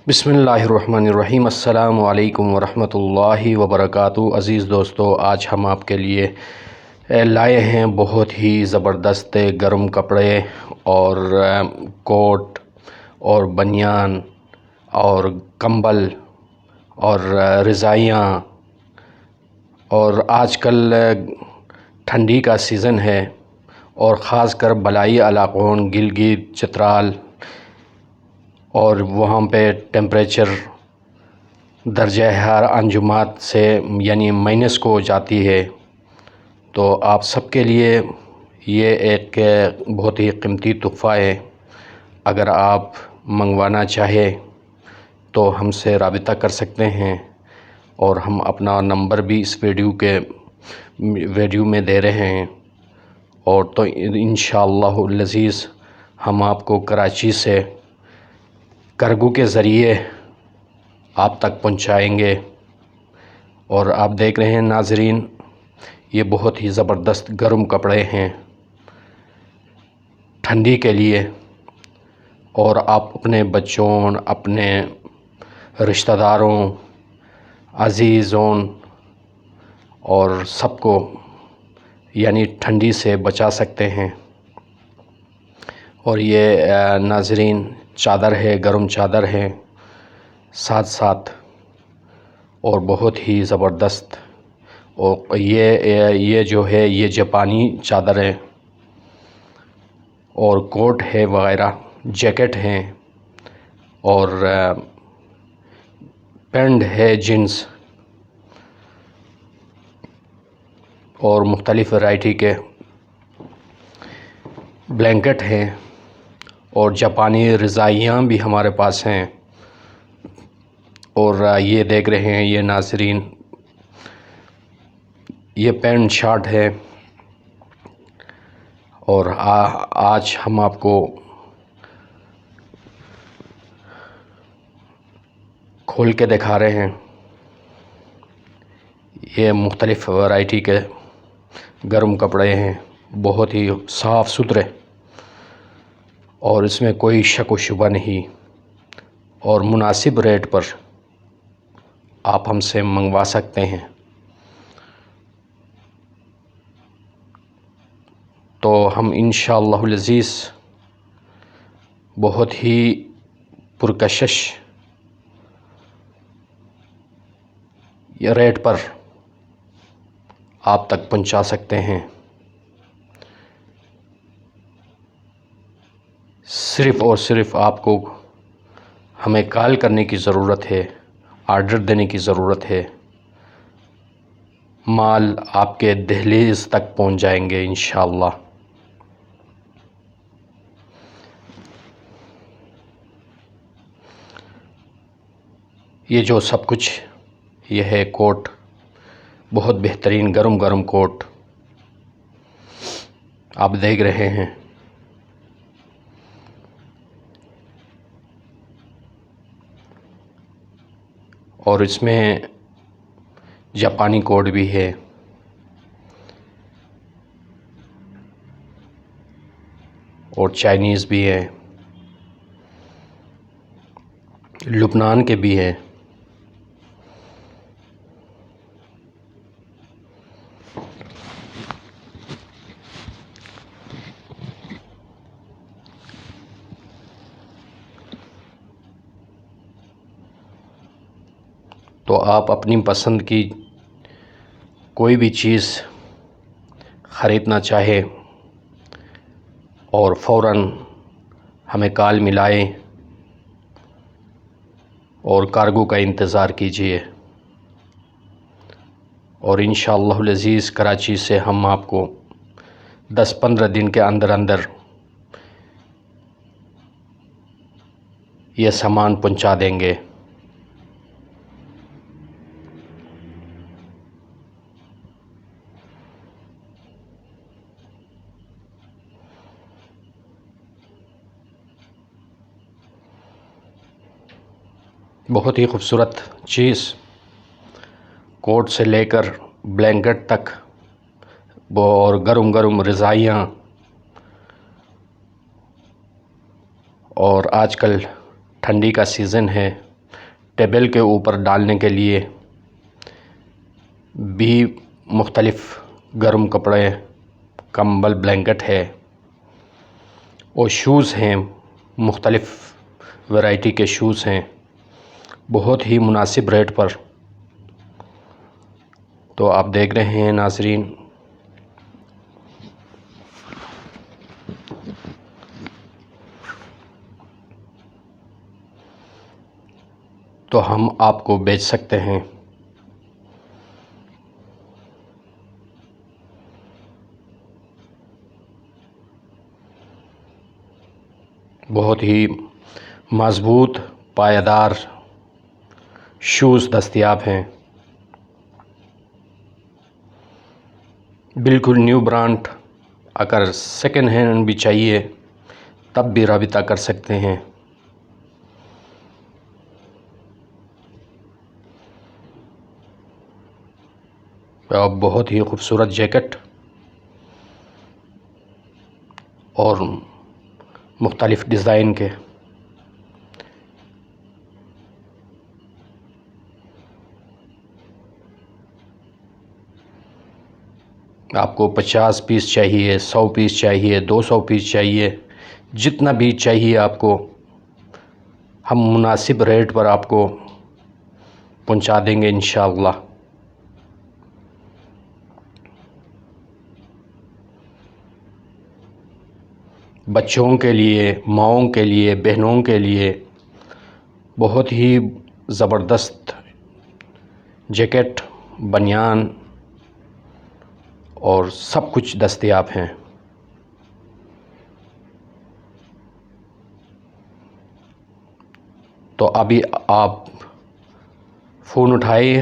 بسم اللہ الرحمن الرحیم۔ السلام علیکم ورحمۃ اللہ وبرکاتہ۔ عزیز دوستو، آج ہم آپ کے لیے لائے ہیں بہت ہی زبردست گرم کپڑے اور کوٹ اور بنیان اور کمبل اور رضائیاں، اور آج کل ٹھنڈی کا سیزن ہے اور خاص کر بالائی علاقوں گلگت چترال اور وہاں پہ ٹیمپریچر درجہ حرارت انجمات سے یعنی مائنس کو جاتی ہے، تو آپ سب کے لیے یہ ایک بہت ہی قیمتی تحفہ ہے۔ اگر آپ منگوانا چاہے تو ہم سے رابطہ کر سکتے ہیں، اور ہم اپنا نمبر بھی اس ویڈیو میں دے رہے ہیں، اور تو انشاءاللہ العزیز ہم آپ کو کراچی سے کارگو کے ذریعے آپ تک پہنچائیں گے۔ اور آپ دیکھ رہے ہیں ناظرین، یہ بہت ہی زبردست گرم کپڑے ہیں ٹھنڈی کے لیے، اور آپ اپنے بچوں، اپنے رشتہ داروں، عزیزوں اور سب کو یعنی ٹھنڈی سے بچا سکتے ہیں۔ اور یہ ناظرین چادر ہے، گرم چادر ہے ساتھ اور بہت ہی زبردست۔ اور یہ جو ہے یہ جاپانی چادر ہے، اور کوٹ ہے وغیرہ، جیکٹ ہیں، اور پینٹ ہے جینس، اور مختلف ورائٹی کے بلینکٹ ہیں، اور جاپانی رضائیاں بھی ہمارے پاس ہیں۔ اور یہ دیکھ رہے ہیں یہ ناظرین، یہ پینٹ شارٹ ہے، اور آج ہم آپ کو کھول کے دکھا رہے ہیں۔ یہ مختلف ورائٹی کے گرم کپڑے ہیں، بہت ہی صاف ستھرے، اور اس میں کوئی شک و شبہ نہیں، اور مناسب ریٹ پر آپ ہم سے منگوا سکتے ہیں۔ تو ہم انشاءاللہ العزیز بہت ہی پرکشش ریٹ پر آپ تک پہنچا سکتے ہیں۔ صرف اور صرف آپ کو ہمیں کال کرنے کی ضرورت ہے، آرڈر دینے کی ضرورت ہے، مال آپ کے دہلیز تک پہنچ جائیں گے انشاءاللہ۔ یہ جو سب کچھ یہ ہے کوٹ، بہت بہترین گرم کوٹ آپ دیکھ رہے ہیں، اور اس میں جاپانی کوٹ بھی ہے، اور چائنیز بھی ہے، لبنان کے بھی ہیں۔ تو آپ اپنی پسند کی کوئی بھی چیز خریدنا چاہے اور فوراً ہمیں کال ملائیں اور کارگو کا انتظار کیجیے، اور انشاءاللہ العزیز کراچی سے ہم آپ کو 10-15 دن کے اندر یہ سامان پہنچا دیں گے۔ بہت ہی خوبصورت چیز، کوٹ سے لے کر بلینکٹ تک، اور گرم رضائیاں، اور آج کل ٹھنڈی کا سیزن ہے، ٹیبل کے اوپر ڈالنے کے لیے بھی مختلف گرم کپڑے، کمبل، بلینکٹ ہے، اور شوز ہیں، مختلف ورائٹی کے شوز ہیں بہت ہی مناسب ریٹ پر۔ تو آپ دیکھ رہے ہیں ناظرین، تو ہم آپ کو بیچ سکتے ہیں۔ بہت ہی مضبوط پائیدار شوز دستیاب ہیں، بالکل نیو برانڈ۔ اگر سیکنڈ ہینڈ بھی چاہیے تب بھی رابطہ کر سکتے ہیں۔ بہت ہی خوبصورت جیکٹ اور مختلف ڈیزائن کے، آپ کو 50 پیس چاہیے، 100 پیس چاہیے، 200 پیس چاہیے، جتنا بھی چاہیے آپ کو، ہم مناسب ریٹ پر آپ کو پہنچا دیں گے انشاءاللہ۔ بچوں کے لیے، ماؤں کے لیے، بہنوں کے لیے بہت ہی زبردست جیکٹ، بنیان اور سب کچھ دستیاب ہیں۔ تو ابھی آپ فون اٹھائیے